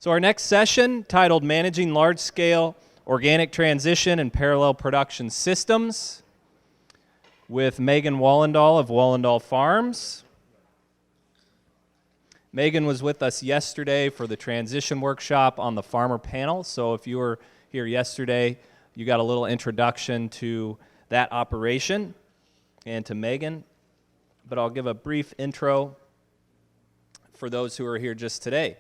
So our next session, titled Managing Large-Scale Organic Transition and Parallel Production Systems, with Megan Wallendal of Wallendal Farms. Megan was with us yesterday for the transition workshop on the farmer panel. So if you were here yesterday, you got a little introduction to that operation and to Megan. But I'll give a brief intro for those who are here just today.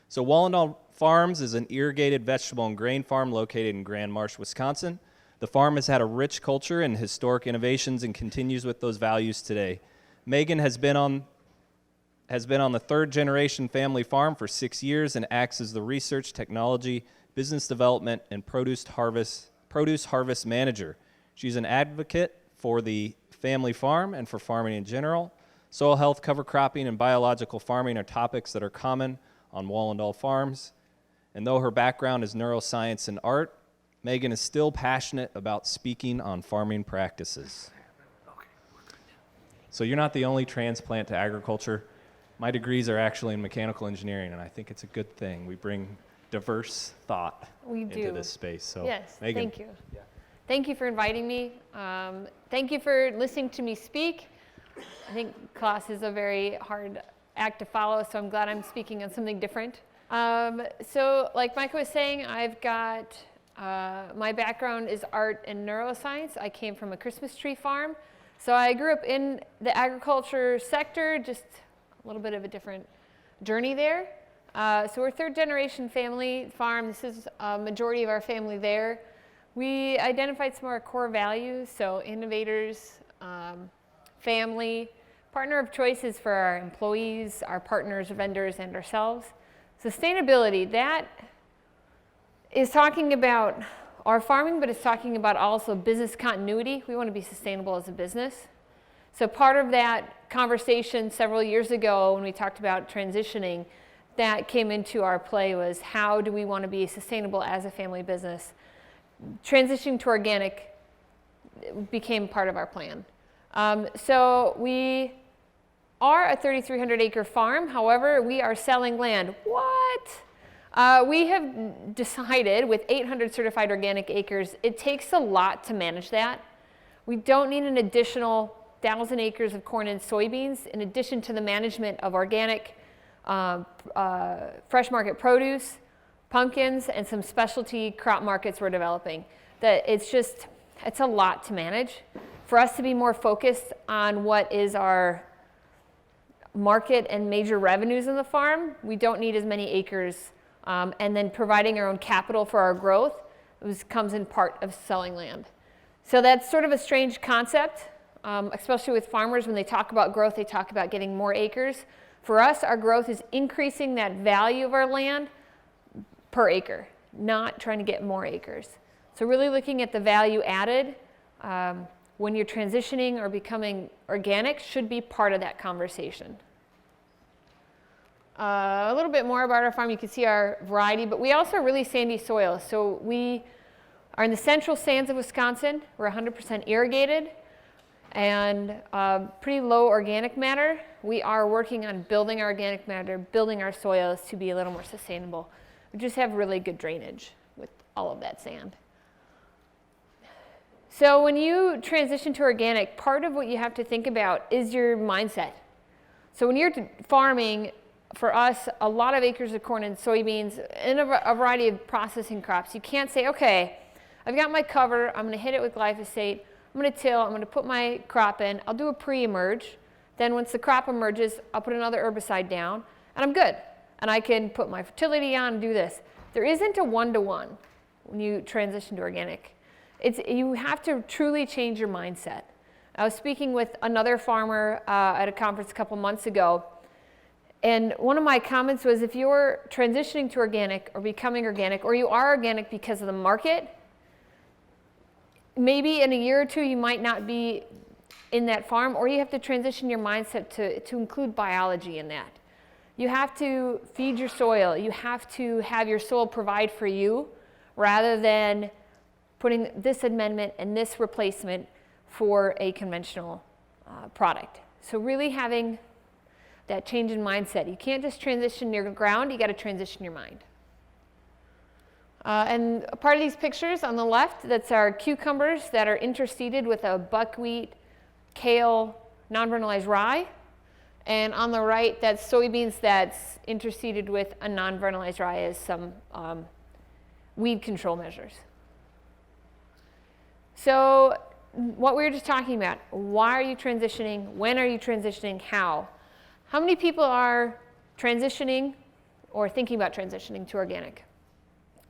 So Wallendal Farms is an irrigated vegetable and grain farm located in Grand Marsh, Wisconsin. The farm has had a rich culture and historic innovations and continues with those values today. Megan has been on the third generation family farm for 6 years and acts as the research, technology, business development, and produce harvest manager. She's an advocate for the family farm and for farming in general. Soil health, cover cropping, and biological farming are topics that are common on Wallendal Farms. And though her background is neuroscience and art, Megan is still passionate about speaking on farming practices. So you're not the only transplant to agriculture. My degrees are actually in mechanical engineering, and I think it's a good thing. We bring diverse thought into this space. So, yes, Megan. Thank you. Yeah. Thank you for inviting me. Thank you for listening to me speak. I think class is a very hard act to follow, so I'm glad I'm speaking on something different. So like Micah was saying, I've got, my background is art and neuroscience. I came from a Christmas tree farm. So I grew up in the agriculture sector, just a little bit of a different journey there. So we're third generation family farm. This is a majority of our family there. We identified some of our core values, so innovators, family, partner of choices for our employees, our partners, vendors, and ourselves. Sustainability, that is talking about our farming, but it's talking about also business continuity. We want to be sustainable as a business. So part of that conversation several years ago when we talked about transitioning, that came into our play was how do we want to be sustainable as a family business? Transitioning to organic became part of our plan. So we are a 3,300 acre farm. However, we are selling land. What? We have decided with 800 certified organic acres, it takes a lot to manage that. We don't need an additional 1,000 acres of corn and soybeans in addition to the management of organic, fresh market produce, pumpkins, and some specialty crop markets we're developing. That it's a lot to manage. For us to be more focused on what is our market and major revenues in the farm, we don't need as many acres. And then providing our own capital for our growth comes in part of selling land. So that's sort of a strange concept, especially with farmers. When they talk about growth, they talk about getting more acres. For us, our growth is increasing that value of our land per acre, not trying to get more acres. So really looking at the value added when you're transitioning or becoming organic should be part of that conversation. A little bit more about our farm. You can see our variety, but we also are really sandy soil. So we are in the central sands of Wisconsin. We're 100% irrigated and pretty low organic matter. We are working on building our organic matter, building our soils to be a little more sustainable. We just have really good drainage with all of that sand. So when you transition to organic, part of what you have to think about is your mindset. So when you're farming, for us, a lot of acres of corn and soybeans and a variety of processing crops, you can't say, okay, I've got my cover, I'm going to hit it with glyphosate, I'm going to till, I'm going to put my crop in, I'll do a pre-emerge, then once the crop emerges, I'll put another herbicide down, and I'm good. And I can put my fertility on and do this. There isn't a one-to-one when you transition to organic. You have to truly change your mindset. I was speaking with another farmer at a conference a couple months ago, and one of my comments was if you're transitioning to organic or becoming organic, or you are organic because of the market, maybe in a year or two you might not be in that farm, or you have to transition your mindset to include biology in that. You have to feed your soil. You have to have your soil provide for you rather than putting this amendment and this replacement for a conventional product. So really having that change in mindset. You can't just transition your ground, you got to transition your mind. And a part of these pictures on the left, that's our cucumbers that are interseeded with a buckwheat, kale, non-vernalized rye. And on the right, that's soybeans that's interseeded with a non-vernalized rye as some weed control measures. So what we were just talking about, why are you transitioning? When are you transitioning? How? How many people are transitioning or thinking about transitioning to organic?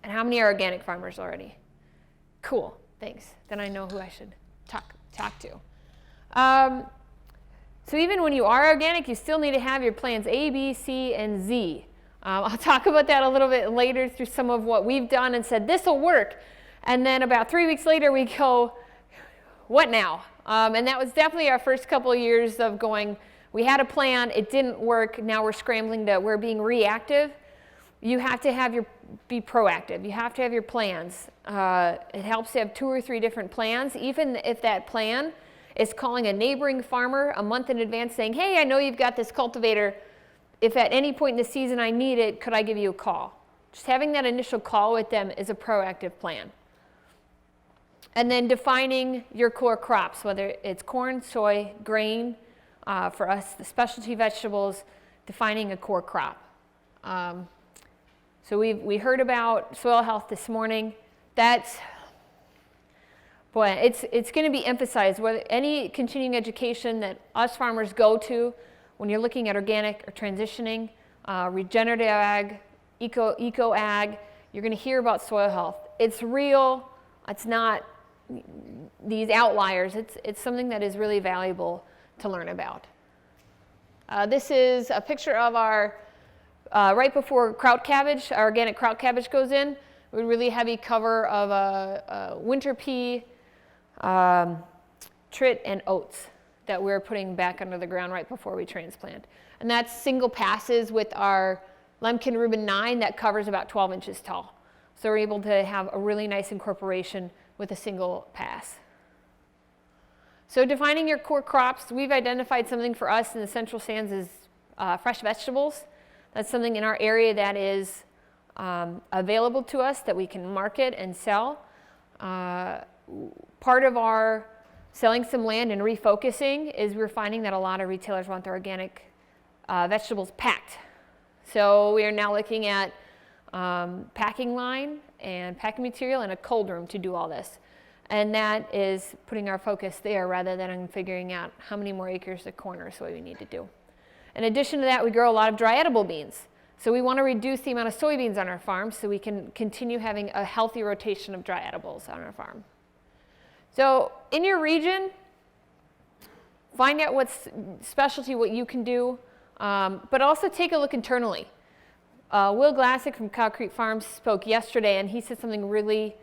And how many are organic farmers already? Cool, thanks. Then I know who I should talk to. So even when you are organic, you still need to have your plans A, B, C, and Z. I'll talk about that a little bit later through some of what we've done and said, this will work. And then about 3 weeks later, we go, what now? And that was definitely our first couple of years of going, we had a plan, it didn't work, now we're scrambling we're being reactive. You have to be proactive. You have to have your plans. It helps to have 2 or 3 different plans, even if that plan is calling a neighboring farmer a month in advance saying, hey, I know you've got this cultivator. If at any point in the season I need it, could I give you a call? Just having that initial call with them is a proactive plan. And then defining your core crops, whether it's corn, soy, grain, for us, the specialty vegetables, defining a core crop. So we heard about soil health this morning. That's, boy, it's going to be emphasized. Whether any continuing education that us farmers go to, when you're looking at organic or transitioning, regenerative ag, eco ag, you're going to hear about soil health. It's real. It's not these outliers. It's something that is really valuable to learn about. This is a picture of our right before kraut cabbage, our organic kraut cabbage goes in. A really heavy cover of a winter pea, trit, and oats that we're putting back under the ground right before we transplant. And that's single passes with our Lemkin Reuben 9 that covers about 12 inches tall. So we're able to have a really nice incorporation with a single pass. So defining your core crops, we've identified something for us in the Central Sands as fresh vegetables. That's something in our area that is available to us that we can market and sell. Part of our selling some land and refocusing is we're finding that a lot of retailers want their organic vegetables packed. So we are now looking at packing line and packing material and a cold room to do all this. And that is putting our focus there rather than on figuring out how many more acres of corn or soy we need to do. In addition to that, we grow a lot of dry edible beans. So we want to reduce the amount of soybeans on our farm so we can continue having a healthy rotation of dry edibles on our farm. So in your region, find out what's specialty, what you can do, but also take a look internally. Will Glassick from Cow Creek Farms spoke yesterday, and he said something really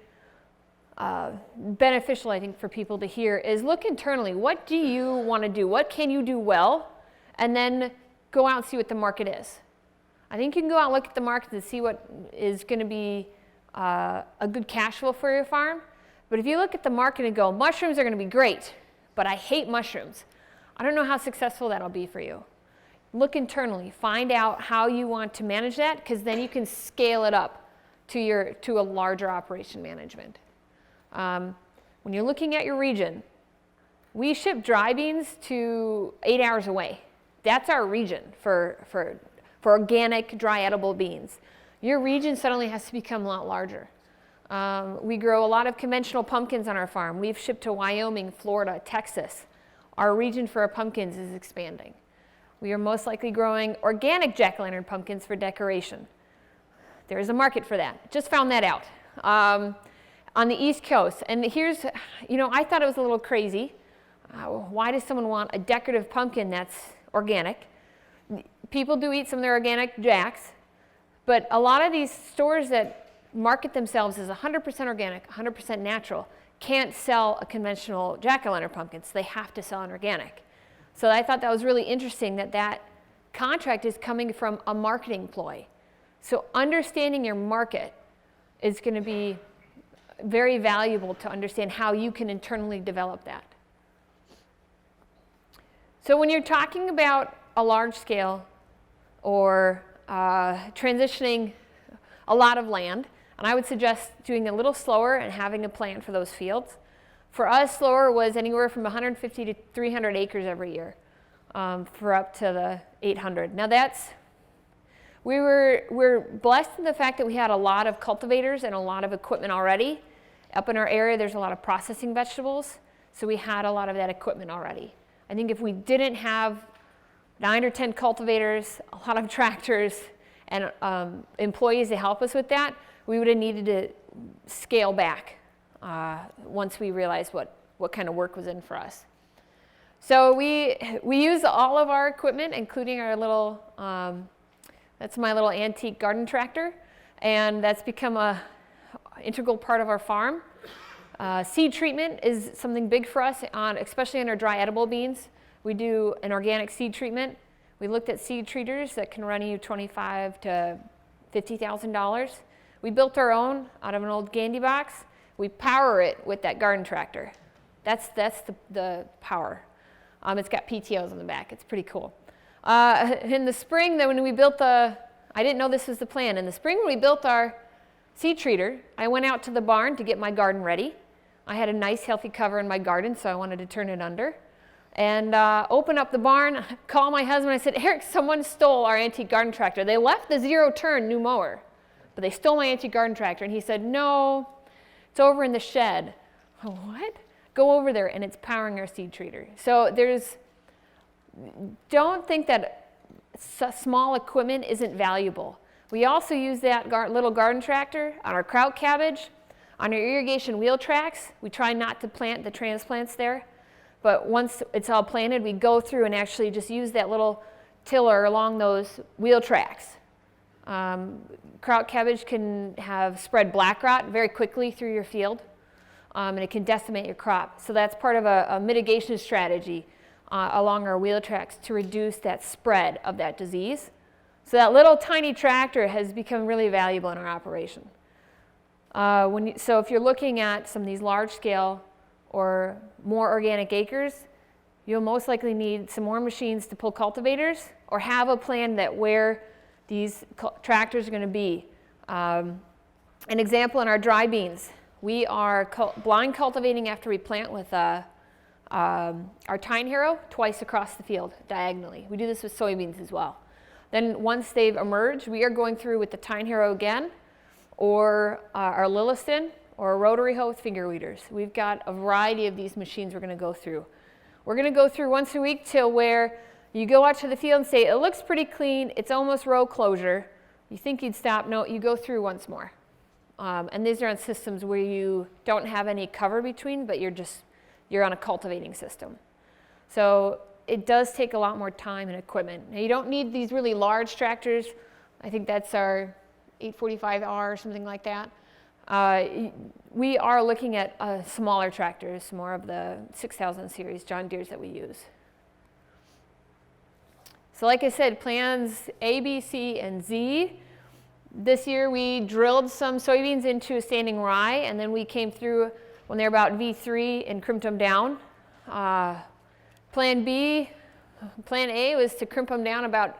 beneficial, I think, for people to hear, is look internally. What do you want to do? What can you do well? And then go out and see what the market is. I think you can go out and look at the market and see what is going to be a good cash flow for your farm. But if you look at the market and go, mushrooms are going to be great, but I hate mushrooms, I don't know how successful that'll be for you. Look internally. Find out how you want to manage that, because then you can scale it up to a larger operation management. When you're looking at your region, we ship dry beans to 8 hours away. That's our region for organic dry edible beans. Your region suddenly has to become a lot larger. We grow a lot of conventional pumpkins on our farm. We've shipped to Wyoming, Florida, Texas. Our region for our pumpkins is expanding. We are most likely growing organic jack-o'-lantern pumpkins for decoration. There is a market for that. Just found that out. On the East Coast, and here's, I thought it was a little crazy. Why does someone want a decorative pumpkin that's organic? People do eat some of their organic jacks, but a lot of these stores that market themselves as 100% organic, 100% natural, can't sell a conventional jack-o'-lantern pumpkin, so they have to sell an organic. So I thought that was really interesting that contract is coming from a marketing ploy. So understanding your market is going to be very valuable to understand how you can internally develop that. So when you're talking about a large scale or transitioning a lot of land, And I would suggest doing a little slower and having a plan for those fields. For us, slower was anywhere from 150 to 300 acres every year, for up to the 800. Now we're blessed in the fact that we had a lot of cultivators and a lot of equipment already. Up in our area, there's a lot of processing vegetables, so we had a lot of that equipment already. I think if we didn't have 9 or 10 cultivators, a lot of tractors, and employees to help us with that, we would have needed to scale back once we realized what kind of work was in for us. So we use all of our equipment, including our little, that's my little antique garden tractor, and that's become a integral part of our farm. Seed treatment is something big for us, especially on our dry edible beans. We do an organic seed treatment. We looked at seed treaters that can run you $25,000 to $50,000. We built our own out of an old Gandy box. We power it with that garden tractor. That's the power. It's got PTOs on the back. It's pretty cool. In the spring, then when we built I didn't know this was the plan. In the spring, when we built our seed treater, I went out to the barn to get my garden ready. I had a nice healthy cover in my garden, so I wanted to turn it under. And open up the barn, call my husband. I said, Eric, someone stole our antique garden tractor. They left the zero-turn new mower, but they stole my antique garden tractor. And he said, no, it's over in the shed. Oh, what? Go over there, and it's powering our seed treater. So don't think that small equipment isn't valuable. We also use that little garden tractor on our kraut cabbage, on our irrigation wheel tracks. We try not to plant the transplants there, but once it's all planted, we go through and actually just use that little tiller along those wheel tracks. Kraut cabbage can have spread black rot very quickly through your field, and it can decimate your crop. So that's part of a mitigation strategy along our wheel tracks to reduce that spread of that disease. So that little tiny tractor has become really valuable in our operation. So if you're looking at some of these large scale or more organic acres, you'll most likely need some more machines to pull cultivators, or have a plan that where these tractors are going to be. An example in our dry beans, we are blind cultivating after we plant with our tine harrow twice across the field diagonally. We do this with soybeans as well. Then once they've emerged, we are going through with the tine harrow again, or our Lilliston, or a rotary hoe with finger weeders. We've got a variety of these machines we're going to go through. We're going to go through once a week till where you go out to the field and say, it looks pretty clean, it's almost row closure. You think you'd stop, no, you go through once more. And these are on systems where you don't have any cover between, but you're on a cultivating system. So it does take a lot more time and equipment. Now, you don't need these really large tractors. I think that's our 845R or something like that. We are looking at smaller tractors, more of the 6000 series John Deeres that we use. So like I said, plans A, B, C, and Z. This year we drilled some soybeans into a standing rye, and then we came through when they're about V3 and crimped them down. Plan A was to crimp them down about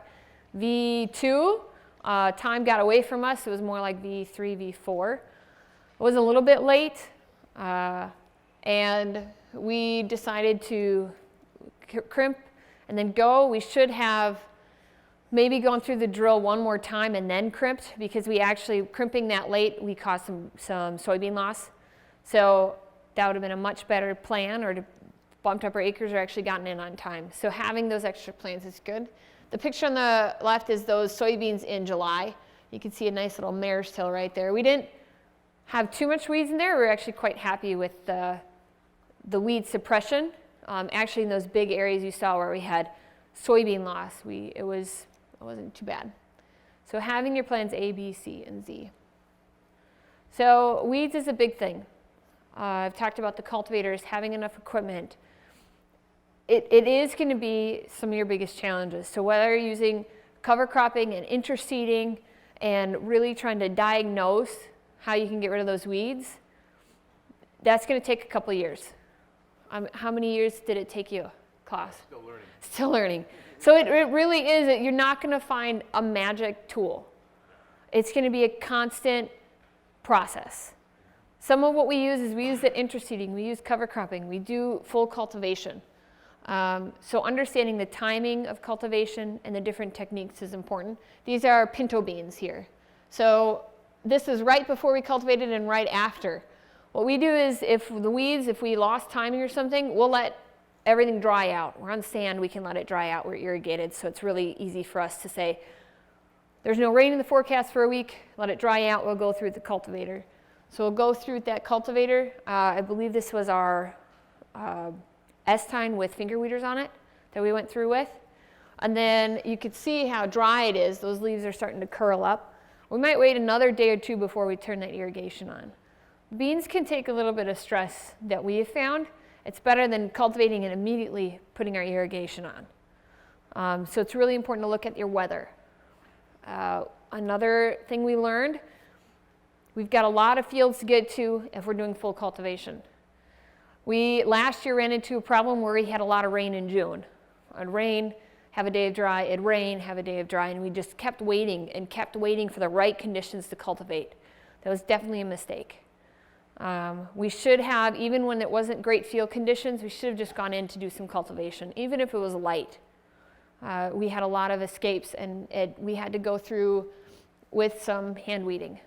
V2. Time got away from us. It was more like V3, V4. It was a little bit late, and we decided to crimp and then go. We should have maybe gone through the drill one more time and then crimped, because we actually, crimping that late, we caused some soybean loss. So that would have been a much better plan, or to bumped up our acres or actually gotten in on time. So having those extra plans is good. The picture on the left is those soybeans in July. You can see a nice little mare's tail right there. We didn't have too much weeds in there. We were actually quite happy with the weed suppression. Actually, in those big areas you saw where we had soybean loss, it wasn't too bad. So having your plans A, B, C, and Z. So weeds is a big thing. I've talked about the cultivators, having enough equipment. It is going to be some of your biggest challenges. So whether you're using cover cropping and interseeding and really trying to diagnose how you can get rid of those weeds, that's going to take a couple years. How many years did it take you, class? Still learning. Still learning. So it really is that you're not going to find a magic tool. It's going to be a constant process. Some of what we use is we use the interseeding, we use cover cropping, we do full cultivation. So understanding the timing of cultivation and the different techniques is important. These are pinto beans here. So this is right before we cultivated and right after. What we do is if we lost timing or something, we'll let everything dry out. We're on sand, we can let it dry out, we're irrigated, so it's really easy for us to say, there's no rain in the forecast for a week, let it dry out, we'll go through the cultivator. So we'll go through that cultivator. I believe this was our S-tine with finger weeders on it that we went through with. And then you could see how dry it is. Those leaves are starting to curl up. We might wait another day or two before we turn that irrigation on. Beans can take a little bit of stress that we have found. It's better than cultivating and immediately putting our irrigation on. So it's really important to look at your weather. Another thing we learned, we've got a lot of fields to get to if we're doing full cultivation. We last year ran into a problem where we had a lot of rain in June. It'd rain, have a day of dry, it'd rain, have a day of dry, and we just kept waiting for the right conditions to cultivate. That was definitely a mistake. We should have, even when it wasn't great field conditions, we should have just gone in to do some cultivation, even if it was light. We had a lot of escapes, and we had to go through with some hand weeding.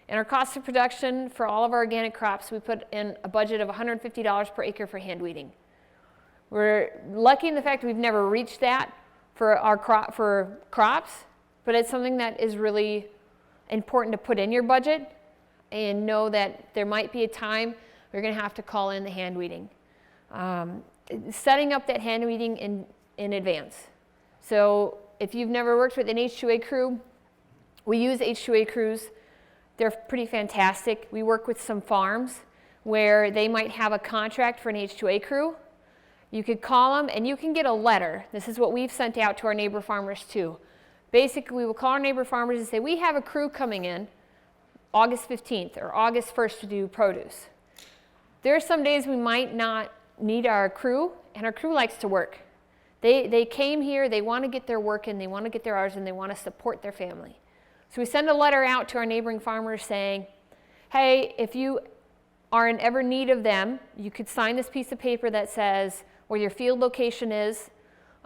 In our cost of production for all of our organic crops, we put in a budget of $150 per acre for hand weeding. We're lucky in the fact that we've never reached that for our crops, but it's something that is really important to put in your budget and know that there might be a time you're going to have to call in the hand weeding. Setting up that hand weeding in advance. So if you've never worked with an H2A crew, we use H2A crews. They're pretty fantastic. We work with some farms where they might have a contract for an H2A crew. You could call them and you can get a letter. This is what we've sent out to our neighbor farmers too. Basically, we will call our neighbor farmers and say, we have a crew coming in August 15th or August 1st to do produce. There are some days we might not need our crew, and our crew likes to work. They came here, they want to get their work in, they want to get their hours in, they want to support their family. So we send a letter out to our neighboring farmers saying, hey, if you are in ever need of them, you could sign this piece of paper that says where your field location is,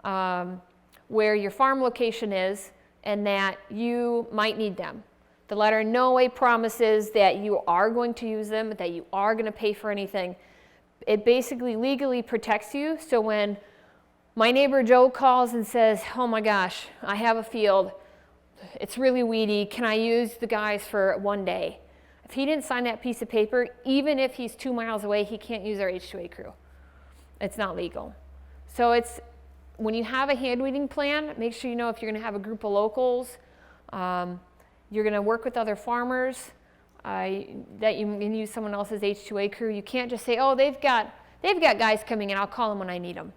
where your farm location is, and that you might need them. The letter in no way promises that you are going to use them, that you are going to pay for anything. It basically legally protects you, so when my neighbor Joe calls and says, oh my gosh, I have a field, it's really weedy, can I use the guys for one day? If he didn't sign that piece of paper, even if he's 2 miles away, he can't use our H2A crew. It's not legal. So it's, when you have a hand weeding plan, make sure you know if you're gonna have a group of locals, you're gonna work with other farmers, that you can use someone else's H2A crew. You can't just say, oh, they've got guys coming in, I'll call them when I need them.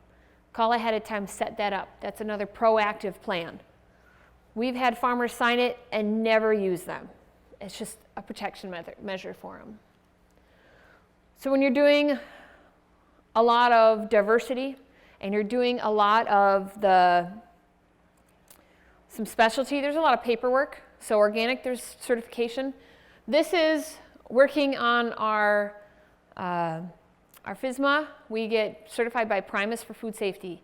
Call ahead of time, set that up. That's another proactive plan. We've had farmers sign it and never use them. It's just a protection measure for them. So when you're doing a lot of diversity and you're doing a lot of some specialty, there's a lot of paperwork. So organic, there's certification. This is working on our FSMA. We get certified by Primus for food safety.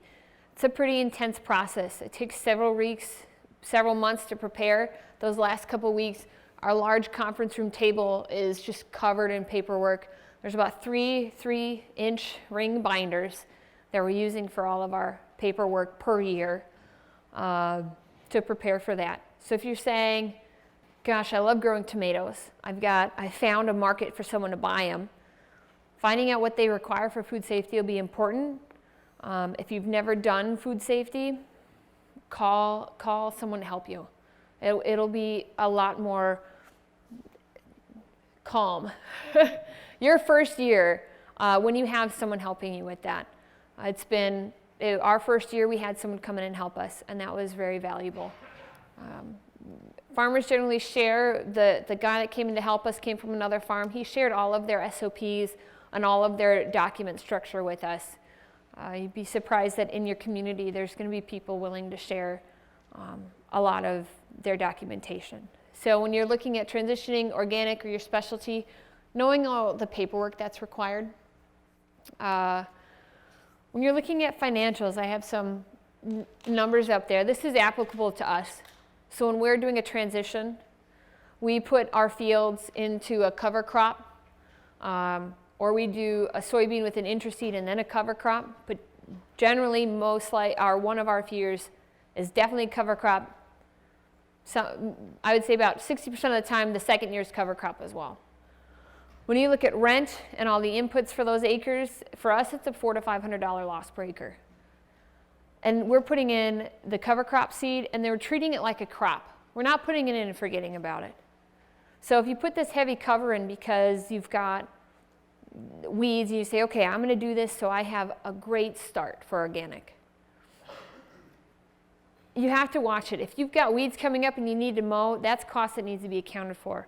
It's a pretty intense process. It takes several weeks, several months to prepare. Those last couple weeks, our large conference room table is just covered in paperwork. There's about 3-inch ring binders that we're using for all of our paperwork per year to prepare for that. So if you're saying, gosh, I love growing tomatoes. I found a market for someone to buy them. Finding out what they require for food safety will be important. If you've never done food safety, call someone to help you. It'll be a lot more calm. Your first year, when you have someone helping you with that. Our first year we had someone come in and help us, and that was very valuable. Farmers generally share, the guy that came in to help us came from another farm. He shared all of their SOPs and all of their document structure with us. You'd be surprised that in your community there's going to be people willing to share a lot of their documentation. So when you're looking at transitioning organic or your specialty, knowing all the paperwork that's required. When you're looking at financials, I have some numbers up there. This is applicable to us. So when we're doing a transition, we put our fields into a cover crop, or we do a soybean with an intraseed and then a cover crop. But generally, one of our years is definitely cover crop. So I would say about 60% of the time, the second year is cover crop as well. When you look at rent and all the inputs for those acres, for us, it's a $400 to $500 loss per acre. And we're putting in the cover crop seed, and they're treating it like a crop. We're not putting it in and forgetting about it. So if you put this heavy cover in because you've got weeds, and you say, okay, I'm going to do this so I have a great start for organic. You have to watch it. If you've got weeds coming up and you need to mow, that's cost that needs to be accounted for.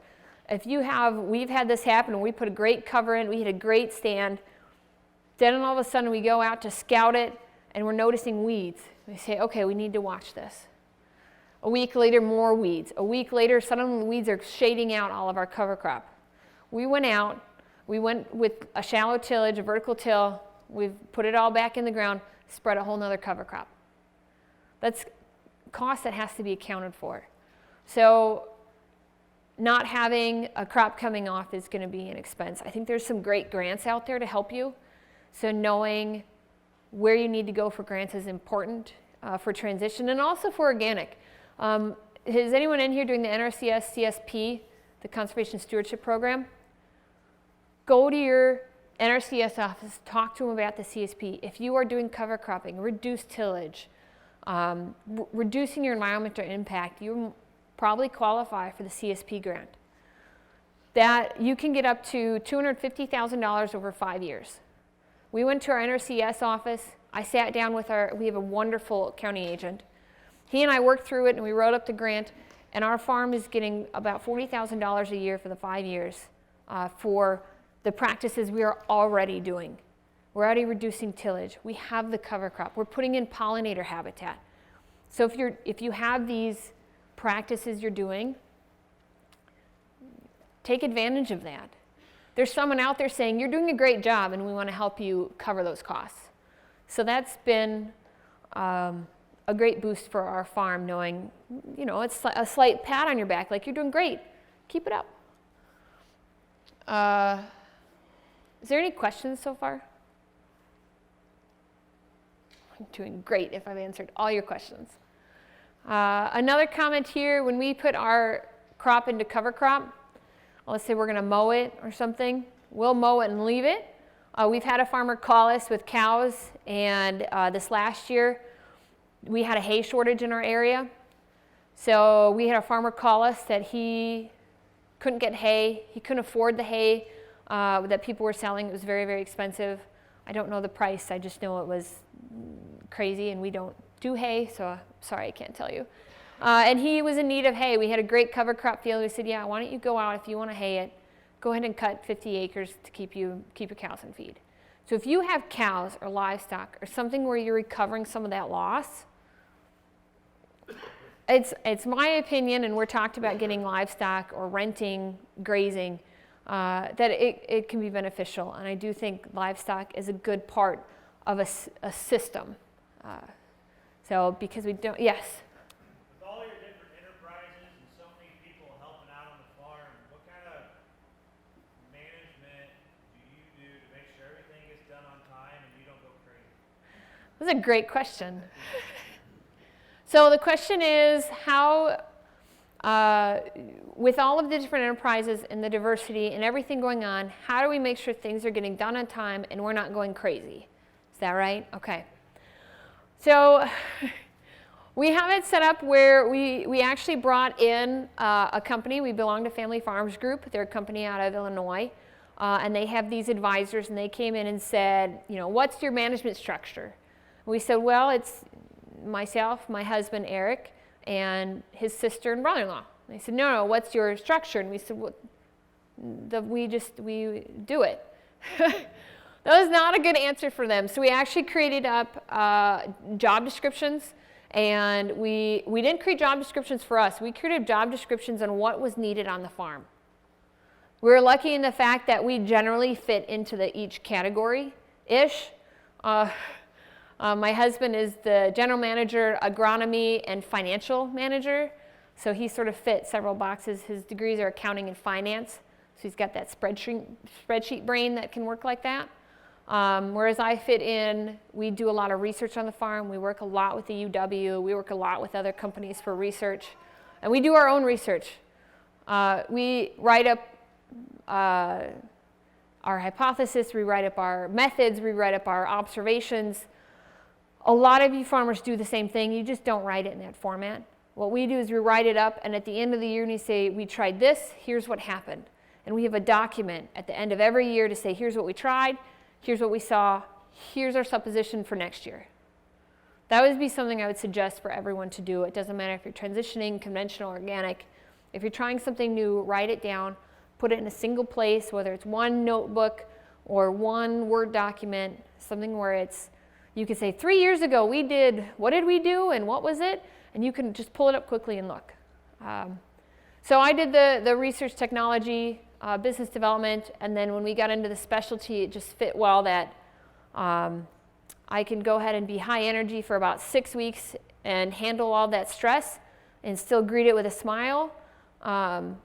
We've had this happen, we put a great cover in, we hit a great stand, then all of a sudden we go out to scout it, and we're noticing weeds. We say, okay, we need to watch this. A week later, more weeds. A week later, suddenly the weeds are shading out all of our cover crop. We went out, we went with a shallow tillage, a vertical till, we've put it all back in the ground, spread a whole nother cover crop. That's cost that has to be accounted for. So not having a crop coming off is going to be an expense. I think there's some great grants out there to help you. So knowing where you need to go for grants is important for transition and also for organic. Is anyone in here doing the NRCS CSP, the Conservation Stewardship Program? Go to your NRCS office, talk to them about the CSP. If you are doing cover cropping, reduced tillage, reducing your environmental impact, you probably qualify for the CSP grant. That you can get up to $250,000 over 5 years. We went to our NRCS office. I sat down with we have a wonderful county agent. He and I worked through it and we wrote up the grant, and our farm is getting about $40,000 a year for the 5 years for the practices we are already doing. We're already reducing tillage. We have the cover crop. We're putting in pollinator habitat. So if you have these practices you're doing, take advantage of that. There's someone out there saying, you're doing a great job and we want to help you cover those costs. So that's been a great boost for our farm, knowing, it's a slight pat on your back, like you're doing great, keep it up. Is there any questions so far? I'm doing great if I've answered all your questions. Another comment here, when we put our crop into cover crop, let's say we're going to mow it or something, we'll mow it and leave it. We've had a farmer call us with cows, and this last year we had a hay shortage in our area. So we had a farmer call us that he couldn't get hay, he couldn't afford the hay that people were selling. It was very, very expensive. I don't know the price, I just know it was crazy, and we don't do hay, so sorry, I can't tell you. And he was in need of hay. We had a great cover crop field. We said, yeah, why don't you go out if you want to hay it, go ahead and cut 50 acres to keep your cows in feed. So if you have cows or livestock or something where you're recovering some of that loss, it's my opinion, and we're talked about getting livestock or renting, grazing, that it can be beneficial. And I do think livestock is a good part of a system. So because we don't, yes? With all your different enterprises and so many people helping out on the farm, what kind of management do you do to make sure everything gets done on time and you don't go crazy? That's a great question. So the question is how, with all of the different enterprises and the diversity and everything going on, how do we make sure things are getting done on time and we're not going crazy? Is that right? Okay. So we have it set up where we actually brought in a company. We belong to Family Farms Group. They're a company out of Illinois. And they have these advisors, and they came in and said, what's your management structure? And we said, well, it's myself, my husband, Eric, and his sister and brother-in-law. They said, no, what's your structure? And we said, well, we do it. That was not a good answer for them. So we actually created up job descriptions, And we didn't create job descriptions for us. We created job descriptions on what was needed on the farm. We were lucky in the fact that we generally fit into each category-ish. My husband is the general manager, agronomy, and financial manager. So he sort of fit several boxes. His degrees are accounting and finance. So he's got that spreadsheet brain that can work like that. Whereas I fit in, we do a lot of research on the farm. We work a lot with the UW. We work a lot with other companies for research. And we do our own research. We write up our hypothesis, we write up our methods, we write up our observations. A lot of you farmers do the same thing, you just don't write it in that format. What we do is we write it up, and at the end of the year we say, we tried this, here's what happened. And we have a document at the end of every year to say, here's what we tried, here's what we saw, here's our supposition for next year. That would be something I would suggest for everyone to do. It doesn't matter if you're transitioning, conventional, organic. If you're trying something new, write it down. Put it in a single place, whether it's one notebook or one Word document, something where you could say, 3 years ago what did we do and what was it? And you can just pull it up quickly and look. So I did the research technology, business development, and then when we got into the specialty, it just fit well that I can go ahead and be high energy for about 6 weeks and handle all that stress and still greet it with a smile.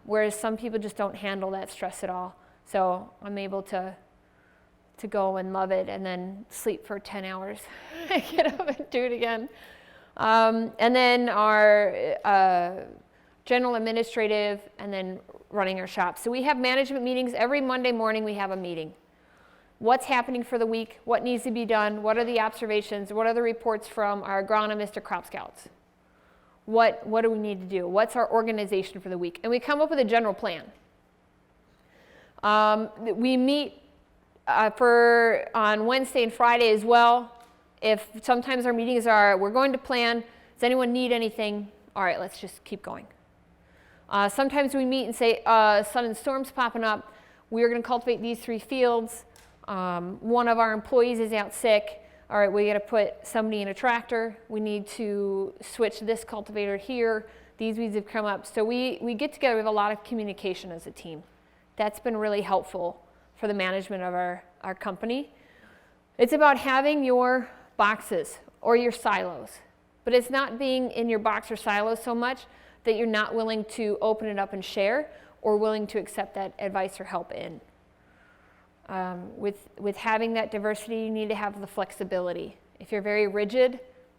Whereas some people just don't handle that stress at all. So I'm able to go and love it and then sleep for 10 hours and get up and do it again. And then our general administrative and then running our shop. So we have management meetings. Every Monday morning we have a meeting. What's happening for the week? What needs to be done? What are the observations? What are the reports from our agronomist or crop scouts? What do we need to do? What's our organization for the week? And we come up with a general plan. We meet on Wednesday and Friday as well. If sometimes our meetings are, we're going to plan, does anyone need anything? All right, let's just keep going. Sometimes we meet and say, sun and storms popping up. We're going to cultivate these 3 fields. One of our employees is out sick. All right, we got to put somebody in a tractor. We need to switch this cultivator here. These weeds have come up. So we get together with a lot of communication as a team. That's been really helpful for the management of our company. It's about having your boxes or your silos, but it's not being in your box or silo so much that you're not willing to open it up and share or willing to accept that advice or help in. With having that diversity, you need to have the flexibility. If you're very rigid,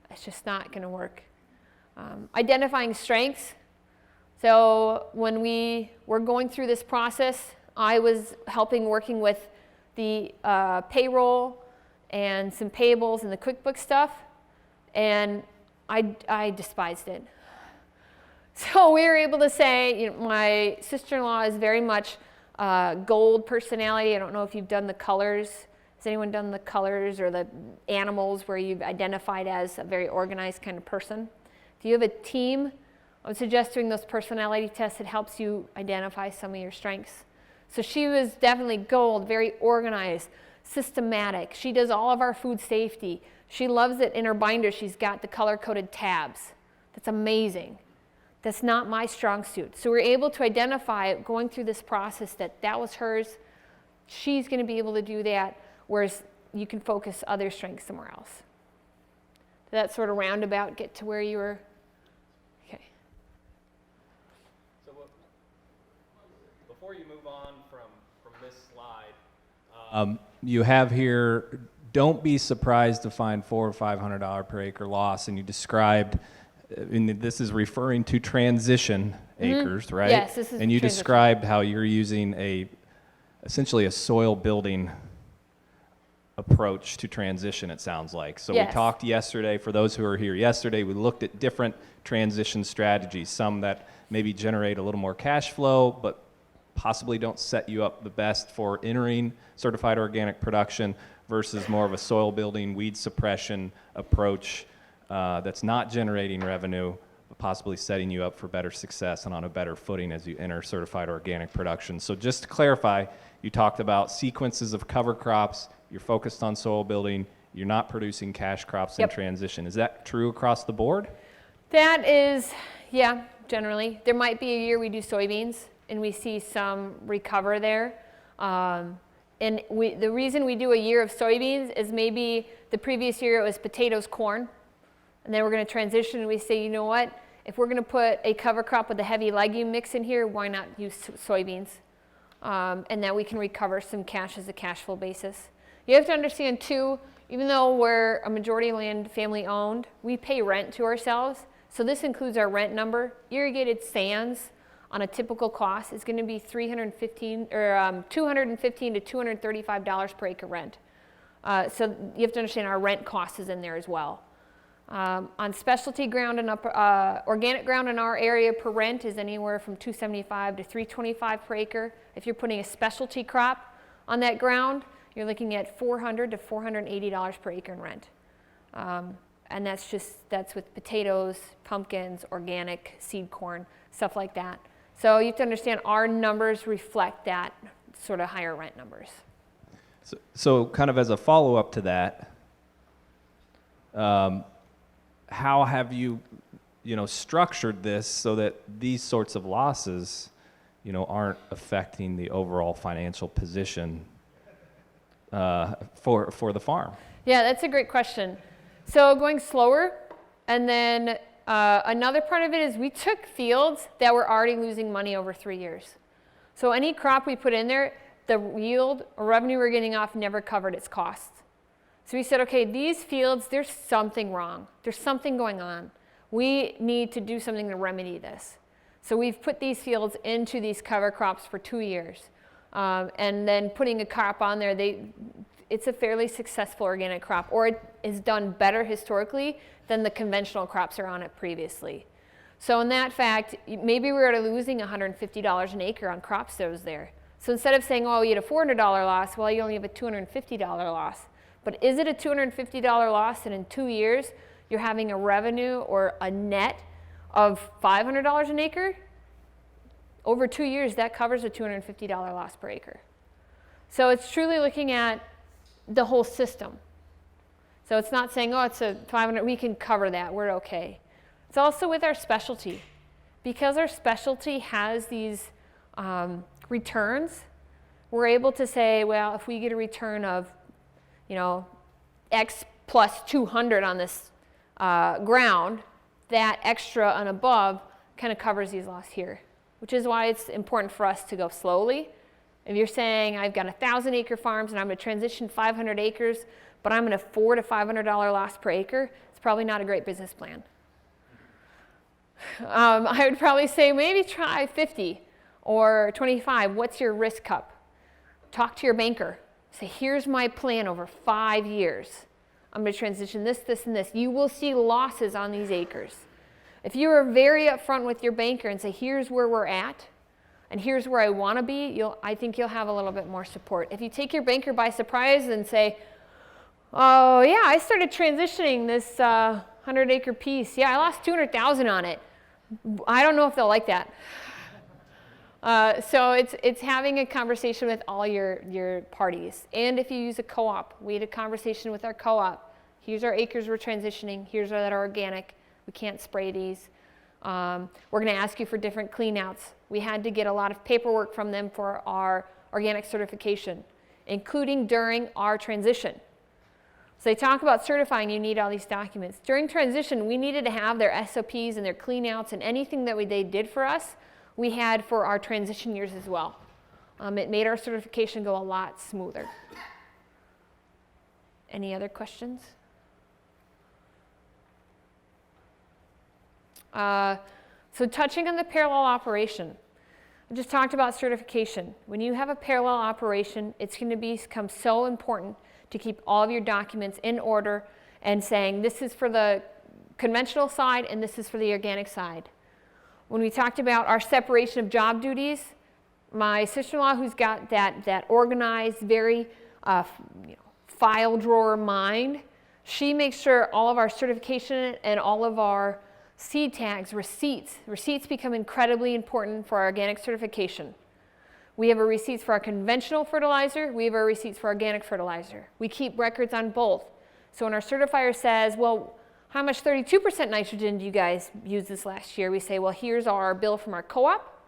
it's just not going to work. Identifying strengths. So when we were going through this process, I was working with the payroll and some payables and the QuickBooks stuff, and I despised it. So we were able to say, my sister-in-law is very much gold personality. I don't know if you've done the colors. Has anyone done the colors or the animals where you've identified as a very organized kind of person? If you have a team, I would suggest doing those personality tests. It helps you identify some of your strengths. So she was definitely gold, very organized, systematic. She does all of our food safety. She loves it in her binder. She's got the color-coded tabs. That's amazing. That's not my strong suit. So we're able to identify, going through this process, that was hers. She's going to be able to do that, whereas you can focus other strengths somewhere else. Did that sort of roundabout get to where you were? Okay. So before you move on from this slide, you have here, don't be surprised to find $400 or $500 per acre loss, and you described, and this is referring to transition acres, right? Yes, this is and you transition. described how you're using essentially a soil building approach to transition, it sounds like. So Yes. we talked yesterday, for those who were here yesterday, we looked at different transition strategies, some that maybe generate a little more cash flow, but possibly don't set you up the best for entering certified organic production versus more of a soil building, weed suppression approach that's not generating revenue, but possibly setting you up for better success and on a better footing as you enter certified organic production. So just to clarify, you talked about sequences of cover crops, you're focused on soil building, you're not producing cash crops in Yep. transition. Is that true across the board? That is, yeah, generally. There might be a year we do soybeans and we see some recover there. And the reason we do a year of soybeans is maybe the previous year it was potatoes, corn, and then we're going to transition and we say, you know what, if we're going to put a cover crop with a heavy legume mix in here, why not use soybeans? And that we can recover some cash as a cash flow basis. You have to understand too, even though we're a majority land family owned, we pay rent to ourselves. So this includes our rent number. Irrigated sands on a typical cost is going to be $215 to $235 per acre rent. So you have to understand our rent cost is in there as well. On specialty ground and organic ground in our area per rent is anywhere from $275 to $325 per acre. If you're putting a specialty crop on that ground, you're looking at $400 to $480 per acre in rent. And that's with potatoes, pumpkins, organic, seed corn, stuff like that. So you have to understand our numbers reflect that sort of higher rent numbers. So kind of as a follow-up to that, how have you structured this so that these sorts of losses, aren't affecting the overall financial position for the farm? Yeah, that's a great question. So going slower, and then another part of it is we took fields that were already losing money over 3 years. So any crop we put in there, the yield or revenue we're getting off never covered its costs. So we said, okay, these fields, there's something wrong. There's something going on. We need to do something to remedy this. So we've put these fields into these cover crops for 2 years. And then putting a crop on there, it's a fairly successful organic crop, or it is done better historically than the conventional crops are on it previously. So in that fact, maybe we were losing $150 an acre on crops that was there. So instead of saying, oh, you had a $400 loss, well, you only have a $250 loss. But is it a $250 loss and in 2 years you're having a revenue or a net of $500 an acre? Over 2 years, that covers a $250 loss per acre. So it's truly looking at the whole system. So it's not saying, oh, it's a 500, we can cover that, we're okay. It's also with our specialty. Because our specialty has these returns, we're able to say, well, if we get a return of, X plus 200 on this ground, that extra and above kind of covers these losses here, which is why it's important for us to go slowly. If you're saying, I've got 1,000 acre farms and I'm going to transition 500 acres, but I'm going to afford a $500 loss per acre, it's probably not a great business plan. I would probably say maybe try 50 or 25. What's your risk cup? Talk to your banker. Say, here's my plan over 5 years. I'm going to transition this, this, and this. You will see losses on these acres. If you are very upfront with your banker and say, here's where we're at, and here's where I want to be, I think you'll have a little bit more support. If you take your banker by surprise and say, oh yeah, I started transitioning this 100-acre piece. Yeah, I lost $200,000 on it. I don't know if they'll like that. So it's having a conversation with all your parties. And if you use a co-op, we had a conversation with our co-op. Here's our acres we're transitioning. Here's that are organic. We can't spray these. We're going to ask you for different cleanouts. We had to get a lot of paperwork from them for our organic certification, including during our transition. So they talk about certifying, you need all these documents. During transition, we needed to have their SOPs and their cleanouts and anything that they did for us, we had for our transition years as well. It made our certification go a lot smoother. Any other questions? So touching on the parallel operation, I just talked about certification. When you have a parallel operation, it's going to become so important to keep all of your documents in order and saying this is for the conventional side and this is for the organic side. When we talked about our separation of job duties, my sister-in-law who's got that organized, very file drawer mind, she makes sure all of our certification and all of our seed tags, receipts become incredibly important for our organic certification. We have our receipts for our conventional fertilizer. We have our receipts for organic fertilizer. We keep records on both So when our certifier says, well, how much 32% nitrogen do you guys use this last year? We say, well, here's our bill from our co-op.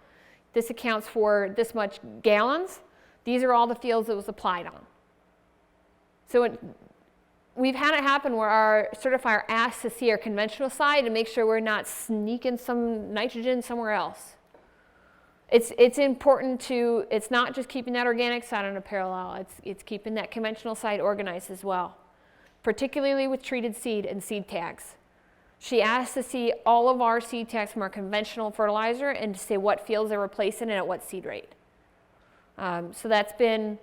This accounts for this much gallons. These are all the fields it was applied on. So we've had it happen where our certifier asks to see our conventional side to make sure we're not sneaking some nitrogen somewhere else. It's important to, it's not just keeping that organic side on a parallel, it's keeping that conventional side organized as well, particularly with treated seed and seed tags. She asked to see all of our seed tags from our conventional fertilizer and to say what fields they're replacing and at what seed rate. So that's been,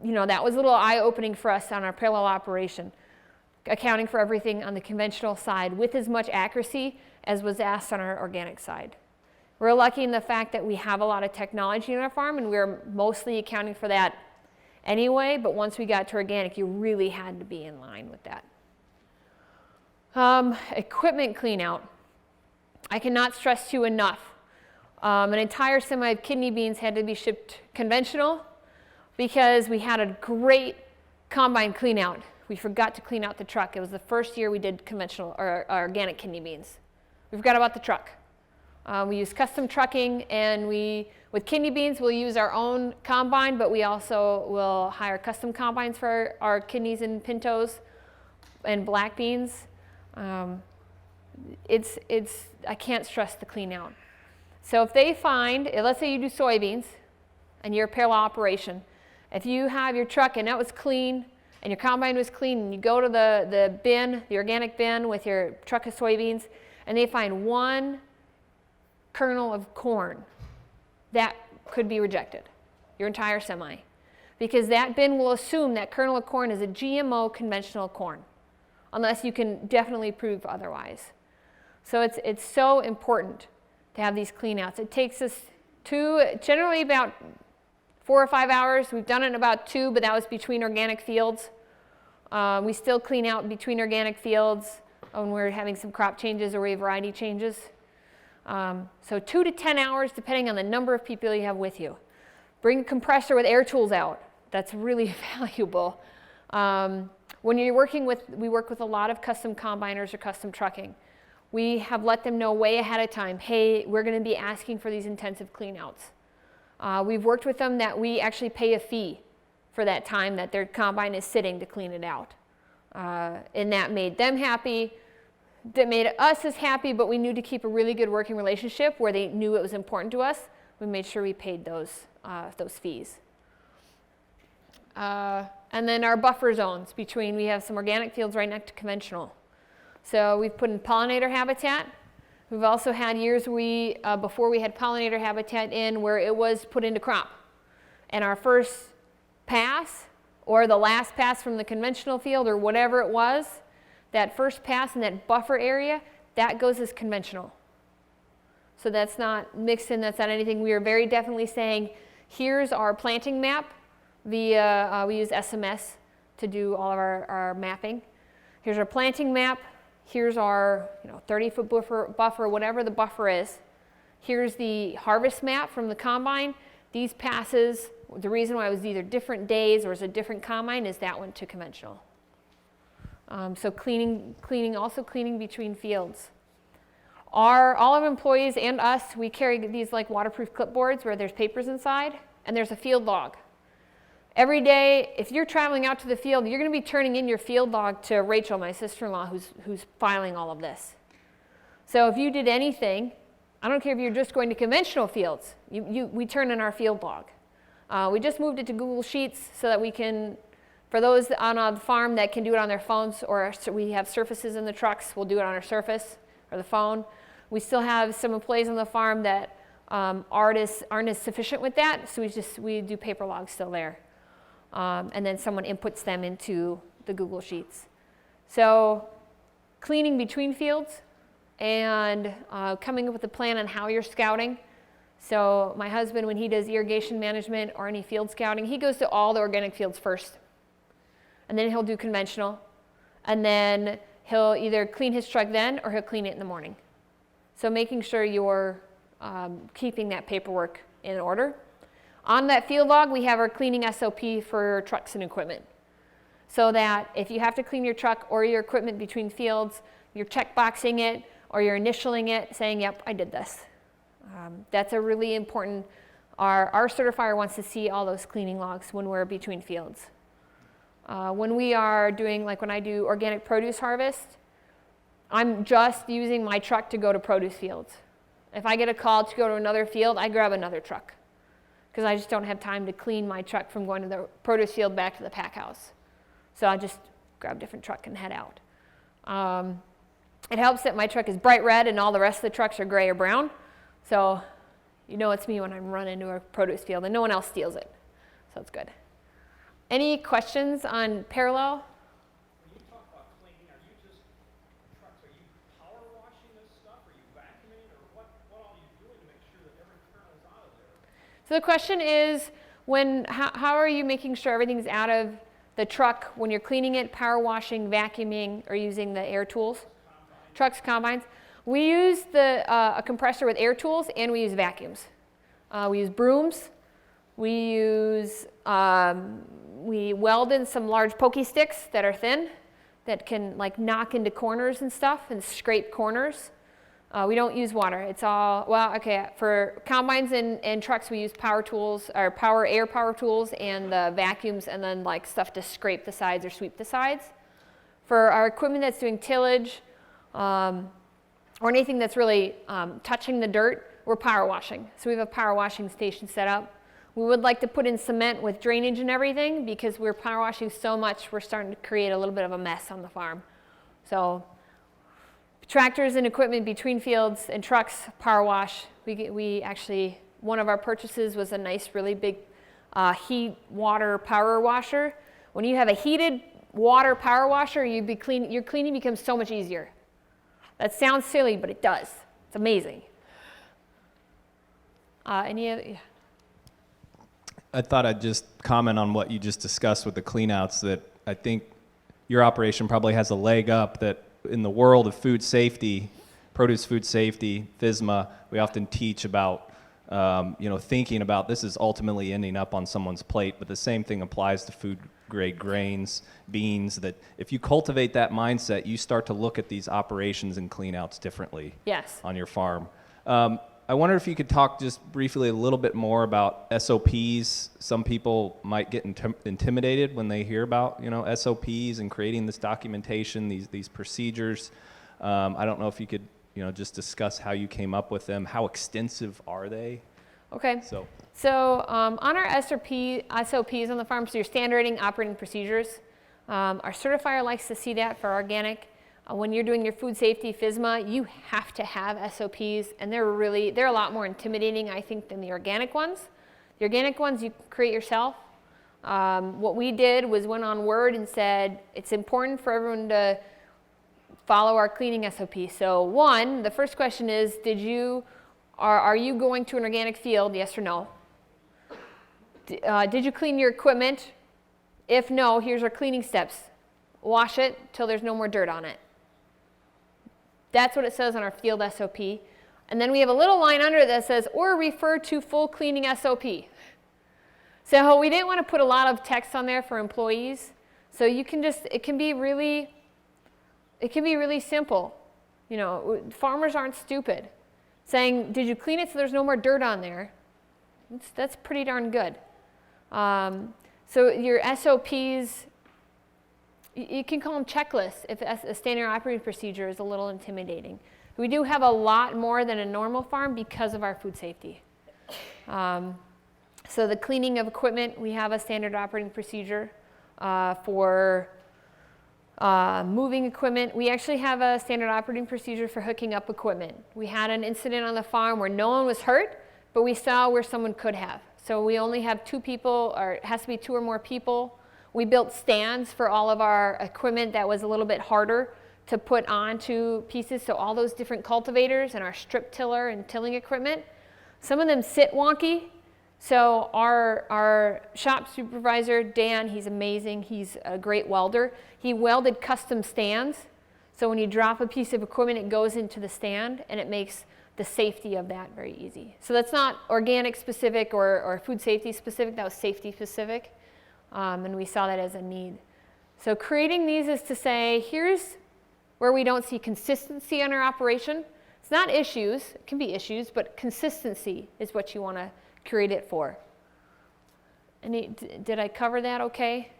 that was a little eye-opening for us on our parallel operation, accounting for everything on the conventional side with as much accuracy as was asked on our organic side. We're lucky in the fact that we have a lot of technology in our farm, and we're mostly accounting for that anyway, but once we got to organic, you really had to be in line with that. Equipment clean out. I cannot stress to you enough. An entire semi of kidney beans had to be shipped conventional because we had a great combine clean out. We forgot to clean out the truck. It was the first year we did conventional or organic kidney beans. We forgot about the truck. We use custom trucking, and with kidney beans, we'll use our own combine, but we also will hire custom combines for our kidneys and pintos and black beans. I can't stress the clean out. So if they find, let's say you do soybeans and you're a parallel operation, if you have your truck and that was clean and your combine was clean and you go to the bin, the organic bin with your truck of soybeans, and they find one kernel of corn, that could be rejected, your entire semi, because that bin will assume that kernel of corn is a GMO conventional corn, unless you can definitely prove otherwise. So it's so important to have these clean outs. It takes us generally about 4 or 5 hours. We've done it in about 2, but that was between organic fields. We still clean out between organic fields when we're having some crop changes or variety changes. So 2 to 10 hours, depending on the number of people you have with you. Bring a compressor with air tools out. That's really valuable. When you're we work with a lot of custom combiners or custom trucking. We have let them know way ahead of time, hey, we're going to be asking for these intensive cleanouts. We've worked with them that we actually pay a fee for that time that their combine is sitting to clean it out. And that made them happy. That made us as happy, but we knew to keep a really good working relationship where they knew it was important to us. We made sure we paid those fees. And then our buffer zones between, we have some organic fields right next to conventional. So we've put in pollinator habitat. We've also had years before we had pollinator habitat in where it was put into crop. And our first pass, or the last pass from the conventional field, or whatever it was, that first pass in that buffer area, that goes as conventional. So that's not mixed in, that's not anything. We are very definitely saying, here's our planting map via, we use SMS to do all of our mapping. Here's our planting map. Here's our 30-foot buffer, whatever the buffer is. Here's the harvest map from the combine. These passes, the reason why it was either different days or it's a different combine is that went to conventional. So also cleaning between fields. All of our employees and us, we carry these like waterproof clipboards where there's papers inside, and there's a field log. Every day, if you're traveling out to the field, you're going to be turning in your field log to Rachel, my sister-in-law, who's filing all of this. So if you did anything, I don't care if you're just going to conventional fields, we turn in our field log. We just moved it to Google Sheets so that we can, for those on a farm that can do it on their phones, or we have surfaces in the trucks, we'll do it on our surface or the phone. We still have some employees on the farm that aren't as sufficient with that, so we do paper logs still there. And then someone inputs them into the Google Sheets. So cleaning between fields and coming up with a plan on how you're scouting. So my husband, when he does irrigation management or any field scouting, he goes to all the organic fields first. And then he'll do conventional. And then he'll either clean his truck then or he'll clean it in the morning. So making sure you're keeping that paperwork in order. On that field log, we have our cleaning SOP for trucks and equipment. so that if you have to clean your truck or your equipment between fields, you're checkboxing it or you're initialing it, saying, yep, I did this. That's a really important, our certifier wants to see all those cleaning logs when we're between fields. When we are doing, like when I do organic produce harvest, I'm just using my truck to go to produce fields. If I get a call to go to another field, I grab another truck because I just don't have time to clean my truck from going to the produce field back to the pack house. So I just grab a different truck and head out. It helps that my truck is bright red and all the rest of the trucks are gray or brown. So you know it's me when I'm running to a produce field and no one else steals it. So it's good. Any questions on Parellel? When you talk about cleaning, are you just trucks, are you power washing this stuff? Are you vacuuming? Or what all are you doing to make sure that every kernel is out of there? So the question is, how are you making sure everything's out of the truck when you're cleaning it, power washing, vacuuming, or using the air tools? Trucks, combines. We use a compressor with air tools, and we use vacuums. We use brooms. We weld in some large pokey sticks that are thin, that can like knock into corners and stuff and scrape corners. We don't use water. It's all, well, okay, for combines and trucks, we use power tools, or air power tools, and the vacuums, and then like stuff to scrape the sides or sweep the sides. For our equipment that's doing tillage, or anything that's really touching the dirt, we're power washing. So we have a power washing station set up. We would like to put in cement with drainage and everything because we're power washing so much, we're starting to create a little bit of a mess on the farm. So tractors and equipment between fields and trucks, power wash. We actually, one of our purchases was a nice, really big heat water power washer. When you have a heated water power washer, your cleaning becomes so much easier. That sounds silly, but it does. It's amazing. Any other? Yeah. I thought I'd just comment on what you just discussed with the cleanouts, that I think your operation probably has a leg up, that in the world of food safety, produce food safety, FSMA, we often teach about, thinking about this is ultimately ending up on someone's plate, but the same thing applies to food grade grains, beans, that if you cultivate that mindset, you start to look at these operations and cleanouts differently. Yes. On your farm. I wonder if you could talk just briefly a little bit more about SOPs. Some people might get intimidated when they hear about, SOPs and creating this documentation, these procedures. I don't know if you could, just discuss how you came up with them. How extensive are they? Okay. So on our SOPs on the farm, so your standard operating procedures, our certifier likes to see that for organic. When you're doing your food safety FSMA, you have to have SOPs, and they're a lot more intimidating, I think, than the organic ones. The organic ones you create yourself. What we did was went on Word and said it's important for everyone to follow our cleaning SOP. So the first question is, are you going to an organic field, yes or no? Did you clean your equipment? If no, here's our cleaning steps. Wash it till there's no more dirt on it. That's what it says on our field SOP. And then we have a little line under it that says, or refer to full cleaning SOP. So we didn't want to put a lot of text on there for employees. So you can it can be really simple. Farmers aren't stupid. Saying, did you clean it so there's no more dirt on there? That's pretty darn good. So your SOPs, you can call them checklists if a standard operating procedure is a little intimidating. We do have a lot more than a normal farm because of our food safety. So the cleaning of equipment, we have a standard operating procedure. For moving equipment, we actually have a standard operating procedure for hooking up equipment. We had an incident on the farm where no one was hurt, but we saw where someone could have. So we only have 2 people, or it has to be 2 or more people. We built stands for all of our equipment that was a little bit harder to put onto pieces. So all those different cultivators and our strip tiller and tilling equipment, some of them sit wonky. So our shop supervisor, Dan, he's amazing. He's a great welder. He welded custom stands. So when you drop a piece of equipment, it goes into the stand, and it makes the safety of that very easy. So that's not organic specific or food safety specific. That was safety specific. And we saw that as a need. So creating these is to say, here's where we don't see consistency in our operation. It's not issues, it can be issues, but consistency is what you want to create it for. Did I cover that okay?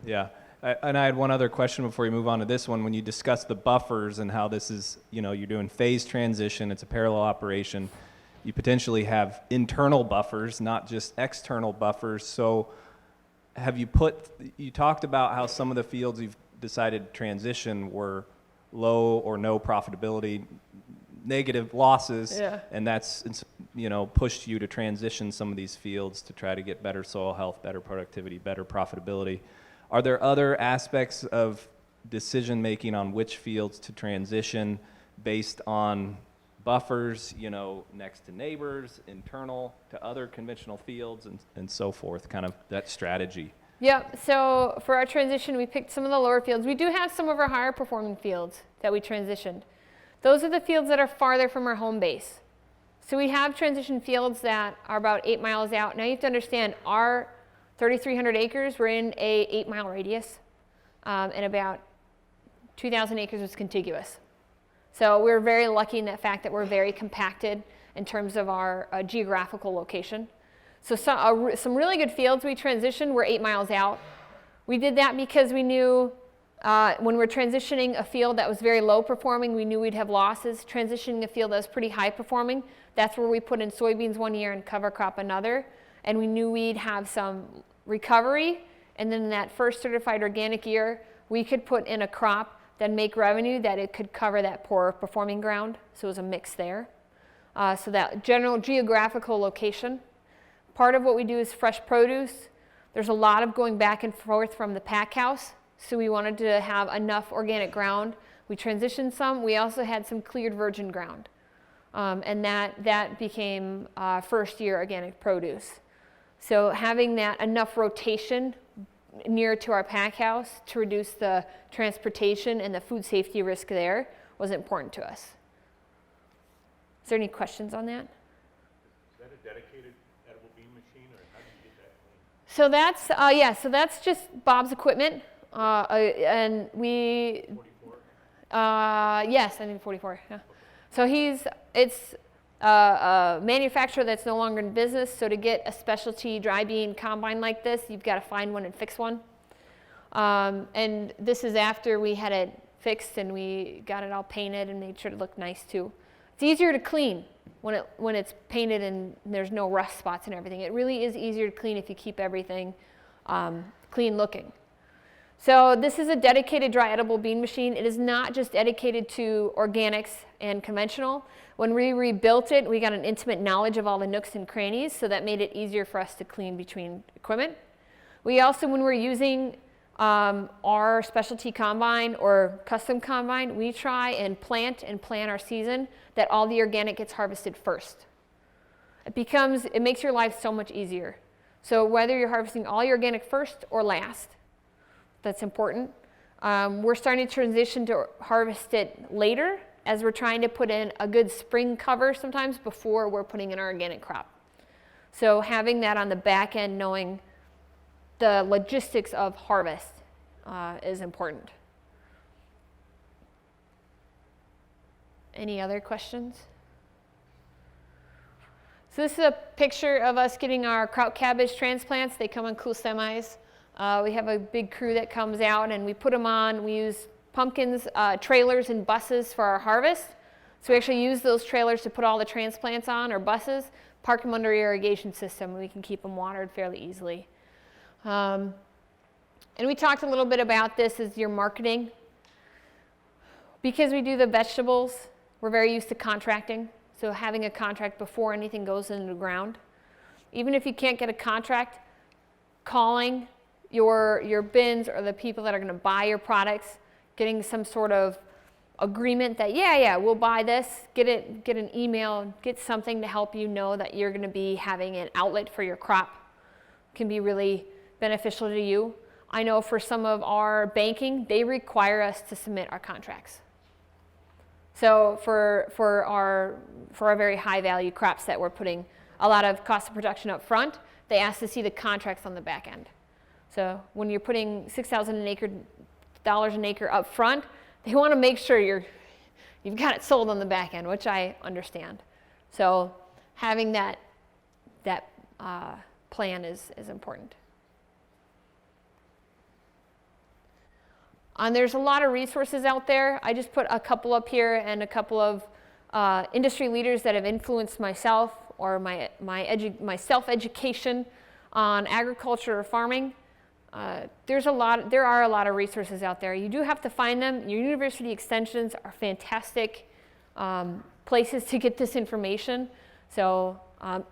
Yeah. And I had one other question before we move on to this one. When you discuss the buffers and how this is, you're doing phase transition, it's a parallel operation, you potentially have internal buffers, not just external buffers. So you talked about how some of the fields you've decided to transition were low or no profitability, negative losses, and that's pushed you to transition some of these fields to try to get better soil health, better productivity, better profitability. Are there other aspects of decision making on which fields to transition based on buffers, next to neighbors, internal to other conventional fields, and so forth, kind of that strategy? Yep, so for our transition, we picked some of the lower fields. We do have some of our higher performing fields that we transitioned. Those are the fields that are farther from our home base. So we have transition fields that are about 8 miles out. Now you have to understand, our 3,300 acres were in a 8-mile radius, and about 2,000 acres was contiguous. So we're very lucky in the fact that we're very compacted in terms of our geographical location. So some really good fields we transitioned were 8 miles out. We did that because we knew when we're transitioning a field that was very low performing, we knew we'd have losses. Transitioning a field that was pretty high performing, that's where we put in soybeans one year and cover crop another. And we knew we'd have some recovery. And then in that first certified organic year, we could put in a crop that make revenue that it could cover that poor performing ground. So it was a mix there. So that general geographical location. Part of what we do is fresh produce. There's a lot of going back and forth from the pack house. So we wanted to have enough organic ground. We transitioned some. We also had some cleared virgin ground. And that became first year organic produce. So having that enough rotation near to our pack house to reduce the transportation and the food safety risk there was important to us. Is there any questions on that? Is that a dedicated edible bean machine, or how do you get that clean? So that's so that's just Bob's equipment, and we. 44? Yes, I think 44. Yeah. So it's a manufacturer that's no longer in business. So to get a specialty dry bean combine like this, you've got to find one and fix one. And this is after we had it fixed and we got it all painted and made sure it looked nice too. It's easier to clean when it's painted and there's no rust spots and everything. It really is easier to clean if you keep everything clean looking. So this is a dedicated dry edible bean machine. It is not just dedicated to organics and conventional. When we rebuilt it, we got an intimate knowledge of all the nooks and crannies, so that made it easier for us to clean between equipment. We also, when we're using our specialty combine or custom combine, we try and plan our season that all the organic gets harvested first. It makes your life so much easier. So whether you're harvesting all your organic first or last, that's important. We're starting to transition to harvest it later as we're trying to put in a good spring cover sometimes before we're putting in our organic crop. So having that on the back end, knowing the logistics of harvest is important. Any other questions? So this is a picture of us getting our kraut cabbage transplants. They come in cool semis. We have a big crew that comes out and we put them on. We use pumpkins, trailers, and buses for our harvest. So we actually use those trailers to put all the transplants on, or buses, park them under irrigation system, and we can keep them watered fairly easily. And we talked a little bit about this as your marketing. Because we do the vegetables, we're very used to contracting. So having a contract before anything goes into the ground. Even if you can't get a contract, calling your bins or the people that are going to buy your products, getting some sort of agreement that, yeah, we'll buy this, get an email, get something to help you know that you're going to be having an outlet for your crop can be really beneficial to you. I know for some of our banking, they require us to submit our contracts. So for our very high value crops that we're putting a lot of cost of production up front, they ask to see the contracts on the back end. So when you're putting $6,000 an acre up front, they want to make sure you've got it sold on the back end, which I understand. So having that plan is important. And there's a lot of resources out there. I just put a couple up here and a couple of industry leaders that have influenced myself or my self-education on agriculture or farming. There are a lot of resources out there. You do have to find them. Your university extensions are fantastic places to get this information. So,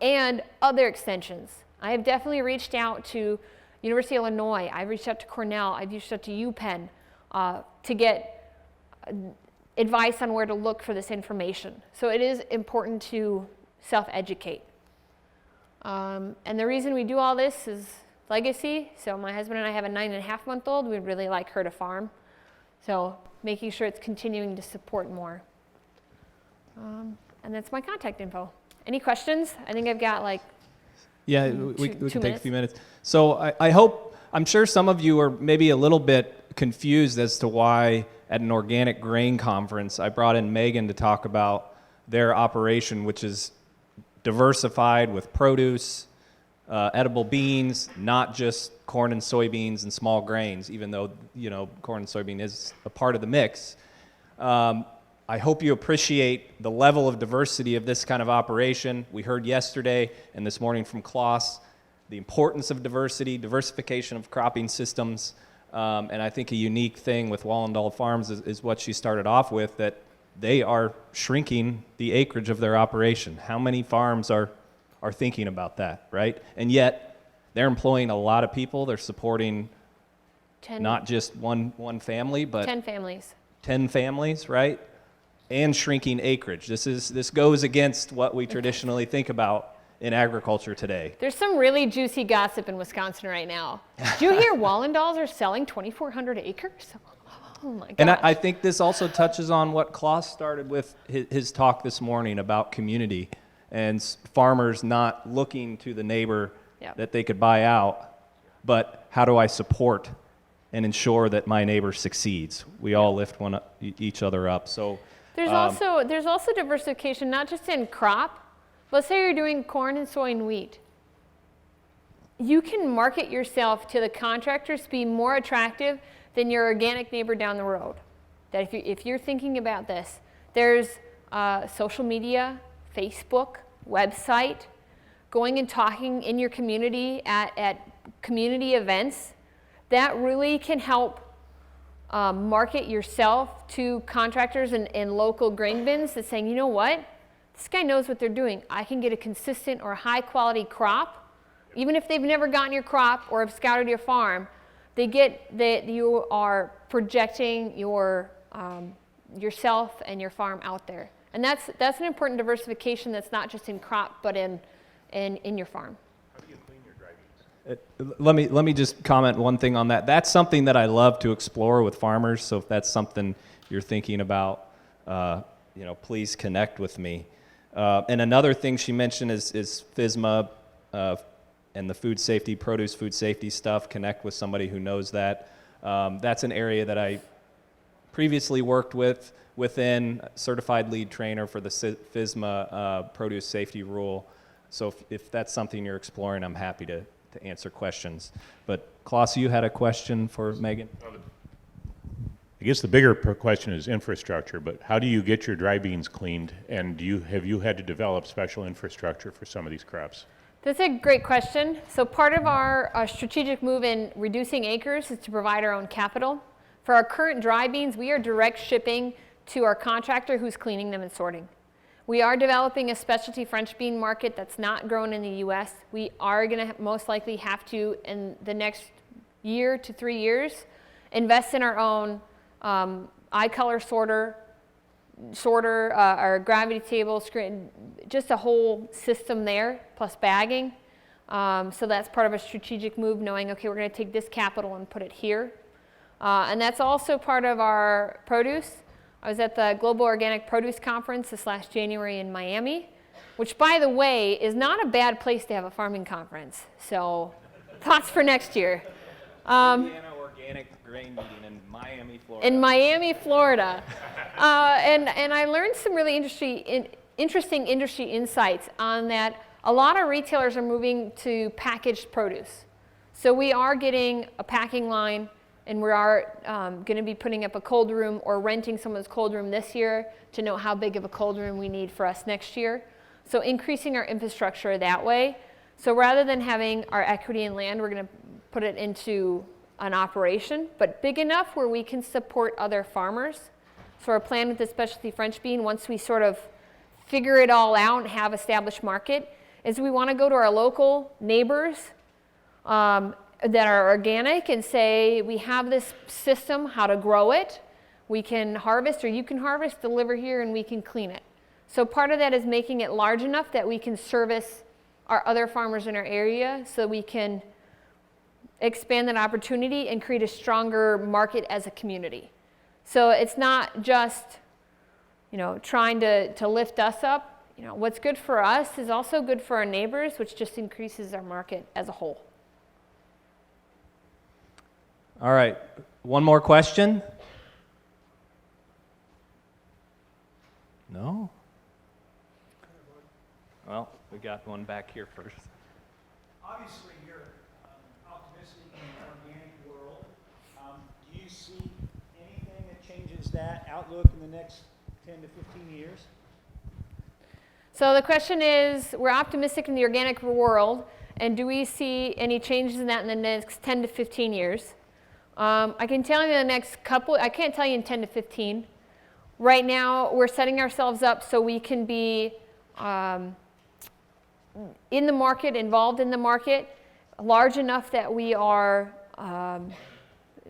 and other extensions. I have definitely reached out to University of Illinois. I've reached out to Cornell. I've reached out to UPenn to get advice on where to look for this information. So it is important to self-educate. And the reason we do all this is legacy. So my husband and I have a 9.5-month-old. We'd really like her to farm. So making sure it's continuing to support more. And that's my contact info. Any questions? I think I've got like Yeah, we can take a minutes. few minutes. So I'm sure some of you are maybe a little bit confused as to why at an organic grain conference I brought in Megan to talk about their operation, which is diversified with produce, edible beans, not just corn and soybeans and small grains, even though, corn and soybean is a part of the mix. I hope you appreciate the level of diversity of this kind of operation. We heard yesterday and this morning from Klaus the importance of diversification of cropping systems, and I think a unique thing with Wallendal Farms is what she started off with, that they are shrinking the acreage of their operation. How many farms are thinking about that, right? And yet they're employing a lot of people. They're supporting 10, not just one family, but 10 families. 10 families, right? And shrinking acreage. This goes against what we traditionally think about in agriculture today. There's some really juicy gossip in Wisconsin right now. Did you hear Wallendals are selling 2,400 acres? Oh my gosh. And I think this also touches on what Klaus started with his talk this morning about community and farmers not looking to the neighbor that they could buy out, but how do I support and ensure that my neighbor succeeds? We all lift each other up. So there's also diversification, not just in crop. Let's say you're doing corn and soy and wheat. You can market yourself to the contractors to be more attractive than your organic neighbor down the road. That if you're thinking about this, there's social media, Facebook, website, going and talking in your community at community events. That really can help market yourself to contractors and local grain bins that's saying, you know what? This guy knows what they're doing. I can get a consistent or high quality crop. Even if they've never gotten your crop or have scouted your farm, they get that you are projecting your yourself and your farm out there. And that's an important diversification that's not just in crop, but in your farm. How do you clean your dry beans? let me just comment one thing on that. That's something that I love to explore with farmers. So if that's something you're thinking about, please connect with me. And another thing she mentioned is FSMA and the food safety, produce food safety stuff. Connect with somebody who knows that. That's an area that I previously worked within, certified lead trainer for the FSMA produce safety rule. So if that's something you're exploring, I'm happy to answer questions. But Klaus, you had a question for Megan? I guess the bigger question is infrastructure, but how do you get your dry beans cleaned, and have you had to develop special infrastructure for some of these crops? That's a great question. So part of our strategic move in reducing acres is to provide our own capital. For our current dry beans, we are direct shipping to our contractor who's cleaning them and sorting. We are developing a specialty French bean market that's not grown in the U.S. We are going to most likely have to, in the next year to 3 years, invest in our own eye-color sorter, our gravity table, screen, just a whole system there, plus bagging. So that's part of a strategic move, knowing, okay, we're going to take this capital and put it here. And that's also part of our produce. I was at the Global Organic Produce Conference this last January in Miami, which, by the way, is not a bad place to have a farming conference. So thoughts for next year. Indiana Organic Grain Meeting in Miami, Florida. In Miami, Florida. And I learned some really interesting industry insights on that. A lot of retailers are moving to packaged produce. So we are getting a packing line, and we are going to be putting up a cold room or renting someone's cold room this year to know how big of a cold room we need for us next year. So increasing our infrastructure that way. So rather than having our equity in land, we're going to put it into an operation, but big enough where we can support other farmers. So our plan with the specialty French bean, once we sort of figure it all out and have established market, is we want to go to our local neighbors that are organic and say, we have this system, how to grow it. We can harvest, or you can harvest, deliver here, and we can clean it. So part of that is making it large enough that we can service our other farmers in our area, so we can expand that opportunity and create a stronger market as a community. So it's not just, trying to lift us up. What's good for us is also good for our neighbors, which just increases our market as a whole. All right, one more question? No? Well, we got one back here first. Obviously, you're optimistic in the organic world. Do you see anything that changes that outlook in the next 10 to 15 years? So the question is, we're optimistic in the organic world, and do we see any changes in that in the next 10 to 15 years? I can tell you I can't tell you in 10 to 15. Right now, we're setting ourselves up so we can be in the market, involved in the market, large enough that we are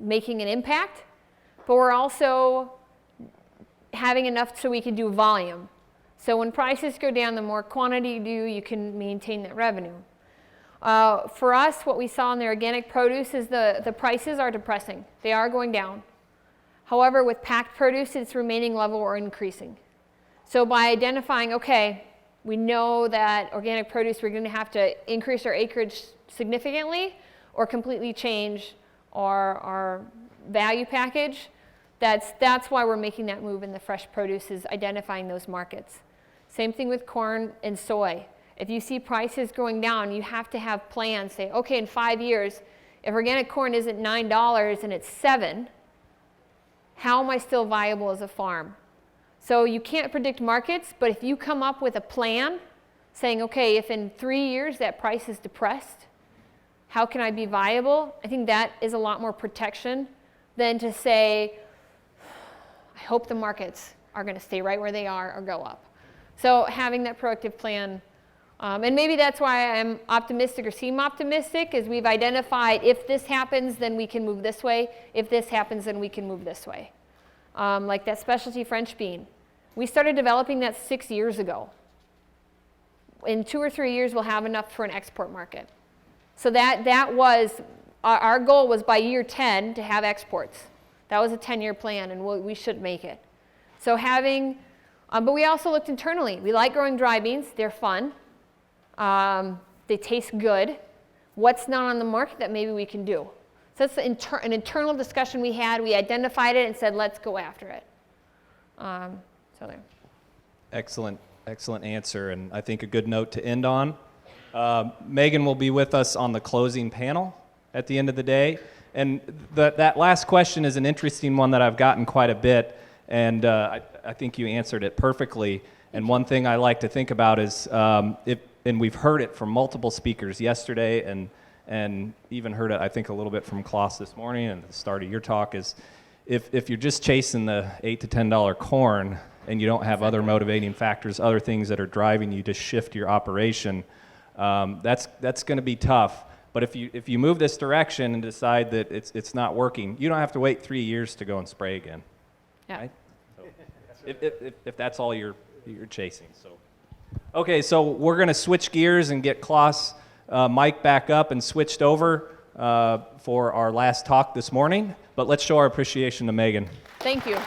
making an impact, but we're also having enough so we can do volume. So when prices go down, the more quantity you do, you can maintain that revenue. For us, what we saw in the organic produce is the prices are depressing. They are going down. However, with packed produce, it's remaining level or increasing. So by identifying, okay, we know that organic produce, we're going to have to increase our acreage significantly or completely change our value package. That's why we're making that move in the fresh produce, is identifying those markets. Same thing with corn and soy. If you see prices going down, you have to have plans. Say, okay, in 5 years, if organic corn isn't $9 and it's $7, how am I still viable as a farm? So you can't predict markets, but if you come up with a plan saying, okay, if in 3 years that price is depressed, how can I be viable? I think that is a lot more protection than to say, I hope the markets are going to stay right where they are or go up. So having that proactive plan, and maybe that's why I'm optimistic or seem optimistic, is we've identified if this happens, then we can move this way. If this happens, then we can move this way. Like that specialty French bean. We started developing that 6 years ago. In 2 or 3 years, we'll have enough for an export market. So that was, our goal was by year 10 to have exports. That was a 10-year plan, and we should make it. So having, but we also looked internally. We like growing dry beans. They're fun. They taste good. What's not on the market that maybe we can do? So that's an internal discussion we had. We identified it and said, let's go after it. So there. Excellent answer, and I think a good note to end on. Megan will be with us on the closing panel at the end of the day. And that last question is an interesting one that I've gotten quite a bit, and I think you answered it perfectly. And one thing I like to think about is, and we've heard it from multiple speakers yesterday, and even heard it, I think, a little bit from Klaus this morning and at the start of your talk, is if you're just chasing the $8 to $10 corn and you don't have other motivating factors, other things that are driving you to shift your operation, that's going to be tough. But if you move this direction and decide that it's not working, you don't have to wait 3 years to go and spray again. Yeah. Right? So if that's all you're chasing. So okay, so we're going to switch gears and get Klaus Mike back up and switched over for our last talk this morning. But let's show our appreciation to Megan. Thank you.